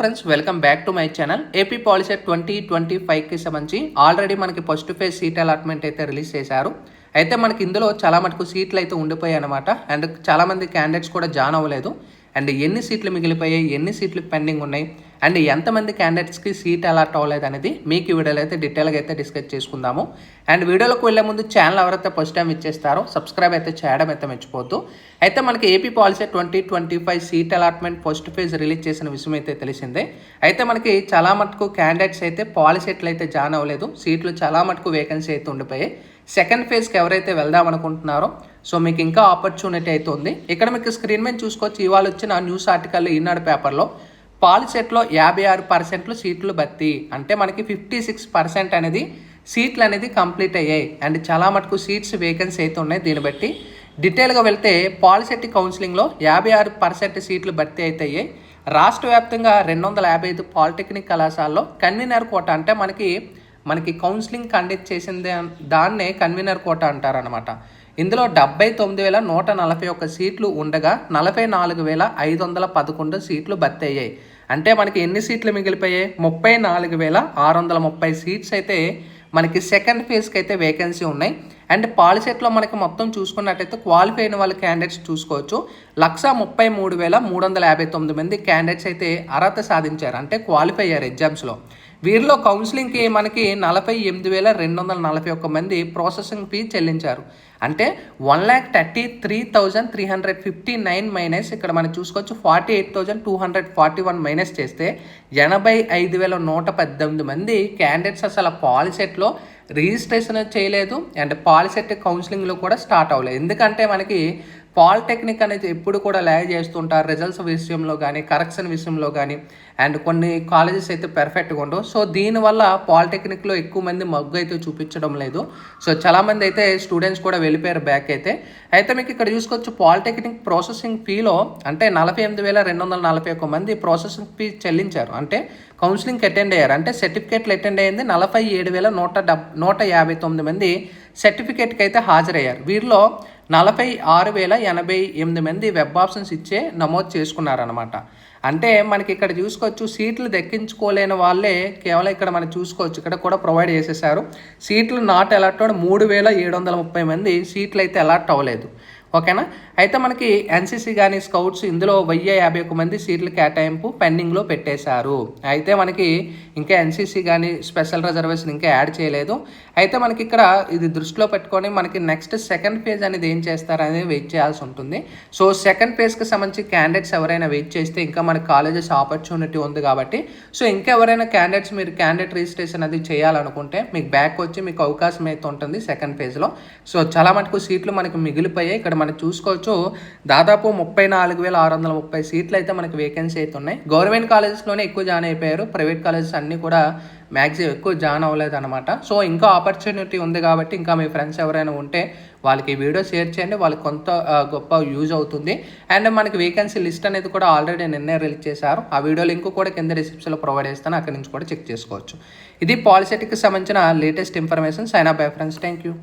Friends welcome back to my channel. AP POLYCET 2025కి సంబంధించి already మనకి ఫస్ట్ ఫేజ్ సీట్ అలాట్మెంట్ అయితే release చేశారు. అయితే మనకి ఇందులో చాలా మటుకు సీట్లు అయితే ఉండిపోయాయి అనమాట. అండ్ చాలామంది క్యాండిడేట్స్ కూడా జాయిన్ అవ్వలేదు. అండ్ ఎన్ని సీట్లు మిగిలిపోయాయి, ఎన్ని సీట్లు పెండింగ్ ఉన్నాయి, అండ్ ఎంతమంది క్యాండిడేట్స్కి సీట్ అలాట్ అవ్వలేదు అనేది మీకు ఈ వీడియోలో అయితే డీటెయిల్గా అయితే డిస్కస్ చేసుకుందాము. అండ్ వీడియోలోకి వెళ్ళే ముందు ఛానల్ ఎవరైతే ఫస్ట్ టైం ఇచ్చేస్తారో సబ్స్క్రైబ్ అయితే చేయడం అయితే మర్చిపోద్దు. అయితే మనకి AP policy 2025 seat allotment first phase release చేసిన విషయం అయితే తెలిసిందే. అయితే మనకి చాలా మటుకు క్యాండిడేట్స్ అయితే పాలిసెట్లు అయితే జాయిన్ అవ్వలేదు. సీట్లు చాలా మటుకు వేకెన్సీ అయితే ఉండిపోయాయి. సెకండ్ ఫేజ్కి ఎవరైతే వెళ్దాం అనుకుంటున్నారో సో మీకు ఇంకా ఆపర్చునిటీ అయితే ఉంది. ఇక్కడ మీకు స్క్రీన్ మీద చూసుకోవచ్చు. ఇవాళ వచ్చిన న్యూస్ ఆర్టికల్ ఈనాడు పేపర్లో పాలిసెట్లో 56% సీట్లు భర్తీ, అంటే మనకి 56% అనేది సీట్లు అనేది కంప్లీట్ అయ్యాయి. అండ్ చాలా మటుకు సీట్స్ వేకెన్సీ అయితే ఉన్నాయి. దీన్ని బట్టి డీటెయిల్గా వెళ్తే పాలిసెట్ కౌన్సిలింగ్లో 56% సీట్లు భర్తీ అయితే అయ్యాయి. రాష్ట్ర వ్యాప్తంగా 255 పాలిటెక్నిక్ కళాశాలలో కన్వీనర్ కోట, అంటే మనకి కౌన్సిలింగ్ కండక్ట్ చేసింది దాన్నే కన్వీనర్ కోట అంటారనమాట. ఇందులో 79,141 సీట్లు ఉండగా 44,511 సీట్లు భర్తీ అయ్యాయి. అంటే మనకి ఎన్ని సీట్లు మిగిలిపోయాయి? 34,630 సీట్స్ అయితే మనకి సెకండ్ ఫేజ్కి అయితే వేకెన్సీ ఉన్నాయి. అండ్ పాలిసెట్లో మనకి మొత్తం చూసుకున్నట్టయితే క్వాలిఫై అయిన వాళ్ళ క్యాండిడేట్స్ చూసుకోవచ్చు. 133,359 మంది క్యాండిడేట్స్ అయితే అర్హత సాధించారు, అంటే క్వాలిఫై అయ్యారు ఎగ్జామ్స్లో. వీరిలో కౌన్సిలింగ్కి మనకి 48,241 మంది ప్రాసెసింగ్ ఫీ చెల్లించారు. అంటే 1,33,359 మైనస్ ఇక్కడ మనం చూసుకోవచ్చు 48,241 మైనస్ చేస్తే 85,118 మంది క్యాండిడేట్స్ అసలు పాలిసెట్లో రిజిస్ట్రేషన్ చేయలేదు. అండ్ పాలిసెట్ కౌన్సిలింగ్లో కూడా స్టార్ట్ అవ్వలేదు. ఎందుకంటే మనకి పాలిటెక్నిక్ అనేది ఎప్పుడు కూడా ల్యాగ్ చేస్తుంటారు రిజల్ట్స్ విషయంలో కానీ, కరెక్షన్ విషయంలో కానీ. అండ్ కొన్ని కాలేజెస్ అయితే పర్ఫెక్ట్గా ఉండవు. సో దీనివల్ల పాలిటెక్నిక్లో ఎక్కువ మంది మగ్గు అయితే చూపించడం లేదు. సో చాలామంది అయితే స్టూడెంట్స్ కూడా వెళ్ళిపోయారు బ్యాక్ అయితే. మీకు ఇక్కడ చూసుకోవచ్చు పాలిటెక్నిక్ ప్రాసెసింగ్ ఫీలో అంటే 48,241 మంది ప్రాసెసింగ్ ఫీ చెల్లించారు, అంటే కౌన్సిలింగ్కి అటెండ్ అయ్యారు. అంటే సర్టిఫికేట్లు అటెండ్ అయ్యింది 47,189 మంది సర్టిఫికేట్కి అయితే హాజరయ్యారు. వీరిలో 46,088 మంది వెబ్ ఆప్షన్స్ ఇచ్చే నమోదు చేసుకున్నారనమాట. అంటే మనకి ఇక్కడ చూసుకోవచ్చు సీట్లు దక్కించుకోలేని వాళ్ళే కేవలం ఇక్కడ మనం చూసుకోవచ్చు, ఇక్కడ కూడా ప్రొవైడ్ చేసేసారు. సీట్లు నాట్ అలాట్ 3,730 మంది సీట్లు అయితే అలాట్ అవ్వలేదు. ఓకేనా. అయితే మనకి ఎన్సీసీ కానీ స్కౌట్స్ ఇందులో 1,051 మంది సీట్లు కేటాయింపు పెండింగ్లో పెట్టేశారు. అయితే మనకి ఇంకా ఎన్సీసీ కానీ స్పెషల్ రిజర్వేషన్ ఇంకా యాడ్ చేయలేదు. అయితే మనకి ఇక్కడ ఇది దృష్టిలో పెట్టుకొని మనకి నెక్స్ట్ సెకండ్ ఫేజ్ అనేది ఏం చేస్తారనేది వెయిట్ చేయాల్సి ఉంటుంది. సో సెకండ్ ఫేజ్కి సంబంధించి క్యాండిడేట్స్ ఎవరైనా వెయిట్ చేస్తే ఇంకా మనకి కాలేజెస్ ఆపర్చునిటీ ఉంది కాబట్టి, సో ఇంకా ఎవరైనా క్యాండిడేట్స్ మీరు క్యాండిడేట్ రిజిస్ట్రేషన్ అది చేయాలనుకుంటే మీకు బ్యాక్ వచ్చి మీకు అవకాశం అయితే ఉంటుంది సెకండ్ ఫేజ్లో. సో చాలా మటుకు సీట్లు మనకి మిగిలిపోయాయి. ఇక్కడ మనం చూసుకోవచ్చు దాదాపు 34,630 సీట్లు అయితే మనకి వేకెన్సీ అయితే ఉన్నాయి. గవర్నమెంట్ కాలేజెస్లోనే ఎక్కువ జాయిన్ అయిపోయారు. ప్రైవేట్ కాలేజెస్ అన్నీ కూడా మ్యాక్సిమం ఎక్కువ జాయిన్ అవ్వలేదు అనమాట. సో ఇంకా ఆపర్చునిటీ ఉంది కాబట్టి ఇంకా మీ ఫ్రెండ్స్ ఎవరైనా ఉంటే వాళ్ళకి ఈ వీడియో షేర్ చేయండి, వాళ్ళకి కొంత గొప్ప యూజ్ అవుతుంది. అండ్ మనకి వేకెన్సీ లిస్ట్ అనేది కూడా ఆల్రెడీ నిన్నే రిలీజ్ చేశారు. ఆ వీడియో లింక్ కూడా కింద డిస్క్రిప్షన్లో ప్రొవైడ్ చేస్తాను, అక్కడి నుంచి కూడా చెక్ చేసుకోవచ్చు. ఇది పాలిసెట్కి సంబంధించిన latest information. Sign up bye friends. Thank you.